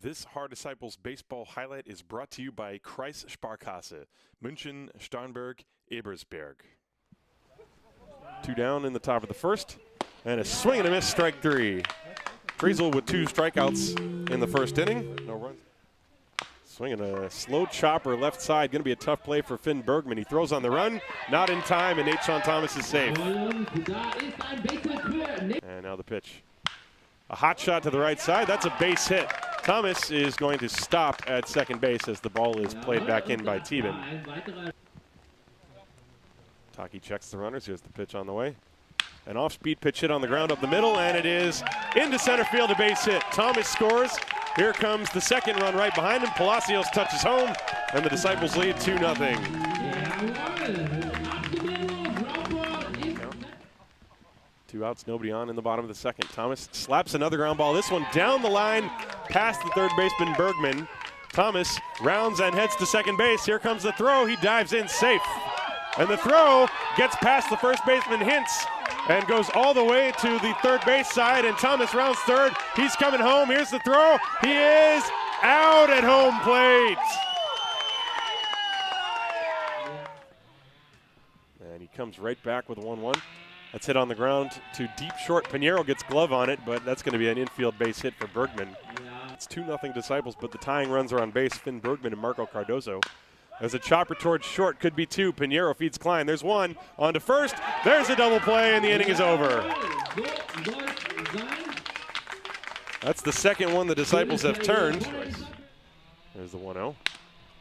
This Haar Disciples baseball highlight is brought to you by Kreis Sparkasse, München, Starnberg, Ebersberg. 2 down in the top of the first, and a swing and a miss, strike 3. Trisl with 2 strikeouts in the first inning. No runs. Swinging a slow chopper left side, going to be a tough play for Finn Bergman. He throws on the run, not in time, and Nate Sean Thomas is safe. And now the pitch. A hot shot to the right side, that's a base hit. Thomas is going to stop at second base as the ball is played back in by Teben. Taki checks the runners. Here's the pitch on the way. An off-speed pitch hit on the ground up the middle, and it is into center field, a base hit. Thomas scores. Here comes the second run right behind him. Palacios touches home, and the Disciples lead 2-0. 2 outs, nobody on in the bottom of the second. Thomas slaps another ground ball. This one down the line past the third baseman Bergman. Thomas rounds and heads to second base. Here comes the throw. He dives in safe. And the throw gets past the first baseman Hintz and goes all the way to the third base side. And Thomas rounds third. He's coming home. Here's the throw. He is out at home plate. And he comes right back with a 1-1. That's hit on the ground to deep short. Pinheiro gets glove on it, but that's going to be an infield base hit for Bergman. It's 2-0 Disciples, but the tying runs are on base. Finn Bergman and Marco Cardozo. There's a chopper towards short, could be 2. Pinheiro feeds Klein. There's 1 on to first. There's a double play, and the inning is over. That's the second one the Disciples have turned. There's the 1-0.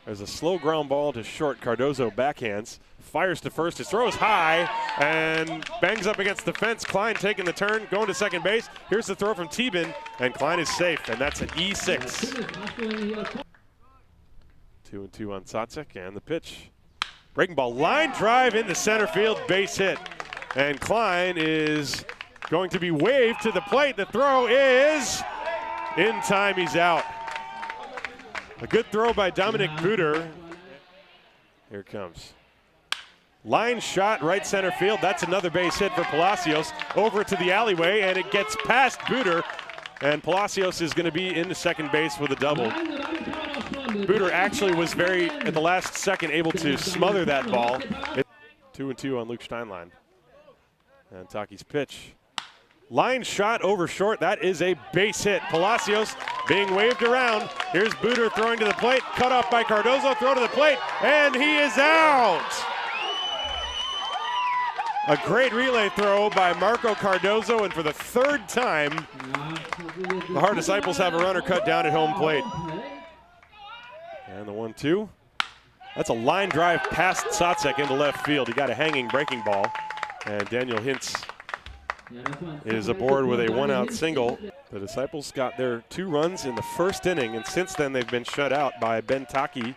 There's a slow ground ball to short. Cardozo backhands, fires to first. His throw is high and bangs up against the fence. Klein taking the turn, going to second base. Here's the throw from Teben, and Klein is safe, and that's an E6. 2-2 on Sacek, and the pitch. Breaking ball, line drive into center field, base hit. And Klein is going to be waved to the plate. The throw is in time, he's out. A good throw by Dominic Buder. Here it comes. Line shot, right center field. That's another base hit for Palacios. Over to the alleyway, and it gets past Buder. And Palacios is going to be into second base with a double. Buder actually was at the last second, able to smother that ball. 2-2 on Luke Steinlein. And Taki's pitch. Line shot over short. That is a base hit. Palacios being waved around. Here's Buder throwing to the plate. Cut off by Cardozo. Throw to the plate. And he is out. A great relay throw by Marco Cardozo. And for the third time, the Haar Disciples have a runner cut down at home plate. And the 1-2. That's a line drive past Sacek into left field. He got a hanging breaking ball. And Daniel Hintz is aboard with a 1-out single. The Disciples got their 2 runs in the first inning, and since then they've been shut out by Ben Taki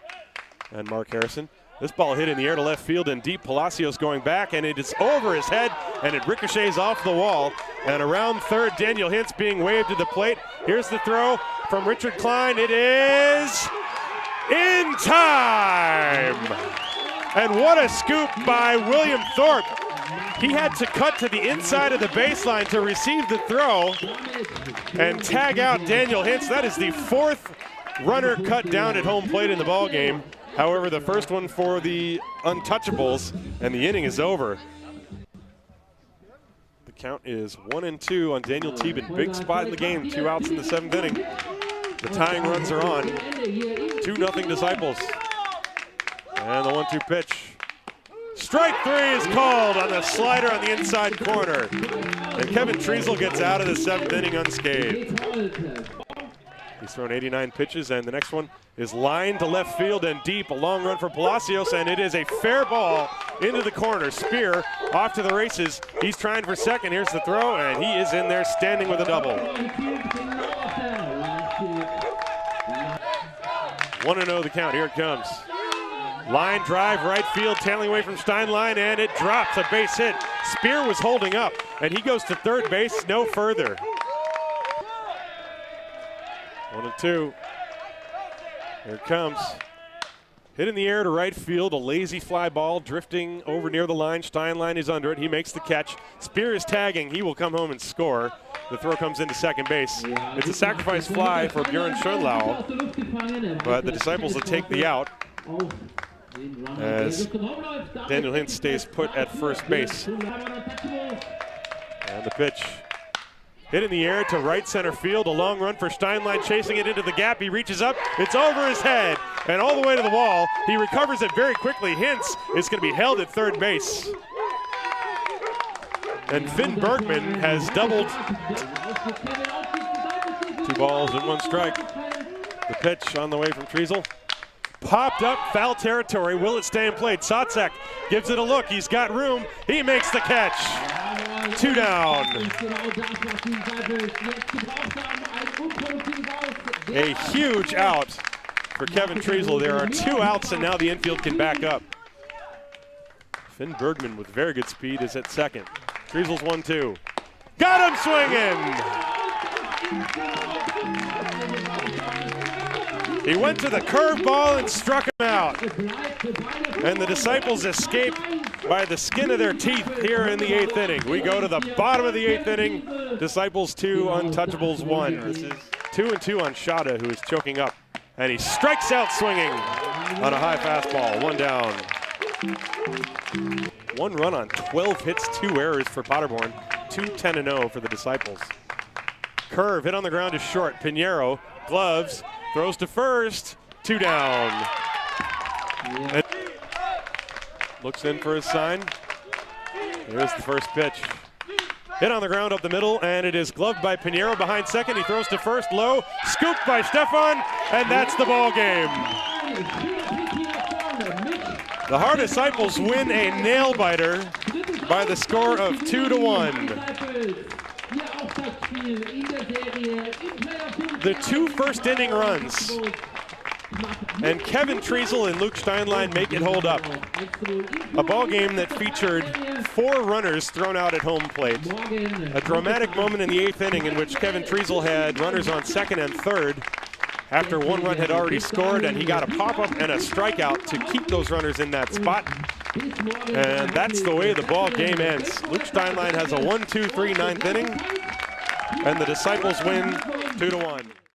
and Mark Harrison. This ball hit in the air to left field and deep. Palacios going back, and it is over his head, and it ricochets off the wall. And around third, Daniel Hintz being waved to the plate. Here's the throw from Richard Klein. It is in time! And what a scoop by William Thorpe. He had to cut to the inside of the baseline to receive the throw and tag out Daniel Hintz. That is the 4th runner cut down at home plate in the ball game. However, the first one for the Untouchables, and the inning is over. The count is 1-2 on Daniel Teben. Big spot in the game, 2 outs in the 7th inning. The tying runs are on. 2-0 Disciples. And the 1-2 pitch. Strike 3 is called on the slider on the inside corner. And Kevin Trisl gets out of the 7th inning unscathed. He's thrown 89 pitches, and the next one is lined to left field and deep. A long run for Palacios, and it is a fair ball into the corner. Spear off to the races. He's trying for second. Here's the throw, and he is in there standing with a double. 1-0 the count. Here it comes. Line drive, right field, tailing away from Steinlein, and it drops, a base hit. Spear was holding up, and he goes to third base, no further. 1-2. Here it comes. Hit in the air to right field, a lazy fly ball drifting over near the line. Steinlein is under it. He makes the catch. Spear is tagging. He will come home and score. The throw comes into second base. It's a sacrifice fly for Björn Schönlau, but the Disciples will take the out as Daniel Hintz stays put at first base. And the pitch hit in the air to right center field. A long run for Steinlein, chasing it into the gap. He reaches up. It's over his head and all the way to the wall. He recovers it very quickly. Hintz is going to be held at third base. And Finn Bergman has doubled. 2 balls and 1 strike. The pitch on the way from Trisl. Popped up, foul territory. Will it stay in play? Sotzek gives it a look. He's got room. He makes the catch. 2 down. A huge out for Kevin Trisl. There are 2 outs, and now the infield can back up. Finn Bergman with very good speed is at second. Trisl's 1-2. Got him swinging! He went to the curveball and struck him out. And the Disciples escape by the skin of their teeth here in the 8th inning. We go to the bottom of the 8th inning. Disciples 2, Untouchables 1. This is 2-2 on Shada, who is choking up. And he strikes out swinging on a high fastball. 1 down. 1 run on 12 hits, 2 errors for Paderborn. 2-10-0 for the Disciples. Curve hit on the ground is short. Pinheiro, gloves, throws to first. 2 down. And looks in for his sign. Here's the first pitch. Hit on the ground up the middle, and it is gloved by Pinheiro behind second. He throws to first, low, scooped by Stefan, and that's the ball game. The Haar Disciples win a nail-biter by the score of 2-1. The 2 first inning runs, and Kevin Trisl and Luke Steinlein make it hold up. A ball game that featured 4 runners thrown out at home plate. A dramatic moment in the 8th inning in which Kevin Trisl had runners on second and third after 1 run had already scored, and he got a pop-up and a strikeout to keep those runners in that spot. And that's the way the ball game ends. Luke Steinlein has a 1-2-3 9th inning, and the Disciples win 2-1.